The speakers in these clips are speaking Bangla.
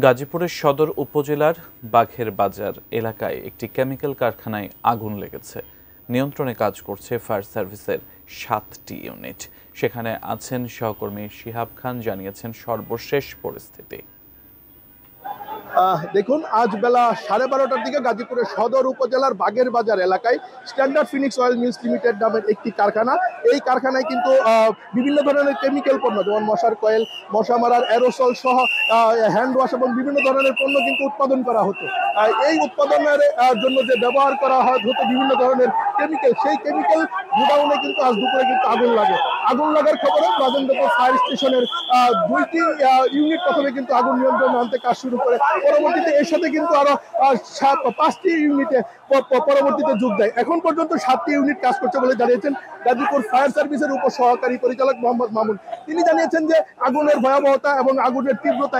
গাজীপুরের সদর উপজেলার বাঘের বাজার এলাকায় একটি কেমিক্যাল কারখানায় আগুন লেগেছে। নিয়ন্ত্রণে কাজ করছে ফায়ার সার্ভিসের ৭টি ইউনিট। সেখানে আছেন সহকর্মী শিহাব খান, জানিয়েছেন সর্বশেষ পরিস্থিতি। দেখুন, আজ বেলা 12:30টার দিকে গাজীপুরের সদর উপজেলার বাঘের বাজার এলাকায় Standard Phoenix Oil Mills Limited নামের একটি কারখানা। এই কারখানায় কিন্তু বিভিন্ন ধরনের কেমিক্যাল পণ্য, যেমন মশার কয়েল, মশা মারার অ্যারোসল সহ হ্যান্ড ওয়াশ এবং বিভিন্ন ধরনের পণ্য কিন্তু উৎপাদন করা হতো। এই উৎপাদনের জন্য যে ব্যবহার করা হতো বিভিন্ন ধরনের কেমিক্যাল, সেই কেমিক্যাল গোডাউনে কিন্তু আজ দুপুরে কিন্তু আগুন লাগে। আগুন লাগার খবরে রাজেন্দ্রপুর ফায়ার স্টেশনের 2টি ইউনিট প্রথমে কিন্তু আগুন নিয়ন্ত্রণে আনতে কাজ শুরু করে। পরবর্তীতে এর সাথে কিন্তু আরো 5টি ইউনিটে পরবর্তীতে যোগ দেয়। এখন পর্যন্ত 7টি ইউনিট কাজ করছে বলে জানিয়েছেন গাজীপুর ফায়ার সার্ভিসের উপসহকারী পরিচালক মোহাম্মদ মামুন। তিনি জানিয়েছেন যে আগুনের ভয়াবহতা এবং আগুনের তীব্রতা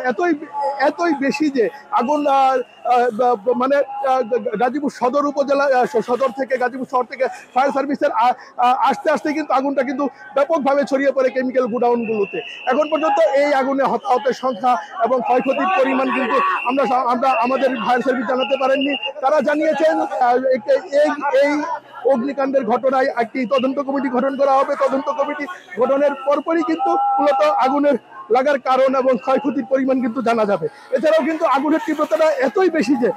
এতই বেশি যে আগুন মানে গাজীপুর সদর উপজেলা সদর থেকে গাজীপুর শহর থেকে ফায়ার সার্ভিসের আস্তে আস্তে কিন্তু আগুনটা কিন্তু ব্যাপকভাবে ছড়িয়ে পড়ে কেমিক্যাল গোডাউনগুলোতে। এখন পর্যন্ত এই আগুনে হতাহতের সংখ্যা এবং ক্ষয়ক্ষতির পরিমাণ কিন্তু আমরা আমাদের ফায়ার সার্ভিস জানাতে পারেননি। তারা জানিয়েছেন এই অগ্নিকাণ্ডের ঘটনায় একটি তদন্ত কমিটি গঠন করা হবে। তদন্ত কমিটি গঠনের পরপরই কিন্তু মূলত আগুনের লাগার কারণ এবং ক্ষয়ক্ষতির পরিমাণ কিন্তু জানা যাবে। এছাড়াও কিন্তু আগুনের তীব্রতাটা এতই বেশি যে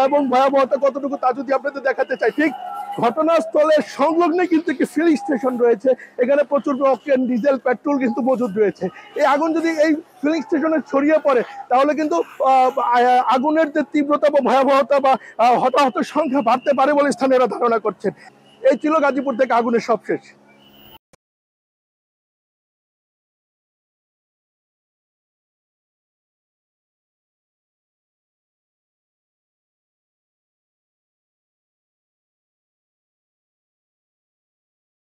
এবং ভয়াবহতা কতটুকু তা যদি আপনাদের দেখাতে চাই, ঠিক ঘটনাস্থলের সংলগ্নে কিন্তু একটি ফিলিং স্টেশন রয়েছে। এখানে প্রচুর অকটেন, ডিজেল, পেট্রোল কিন্তু মজুদ রয়েছে। এই আগুন যদি এই ফিলিং স্টেশনে ছড়িয়ে পড়ে তাহলে কিন্তু আগুনের যে তীব্রতা বা ভয়াবহতা বা হতাহতের সংখ্যা বাড়তে পারে বলে স্থানীয়রা ধারণা করছেন। এই ছিল গাজীপুর থেকে আগুনের সবশেষ।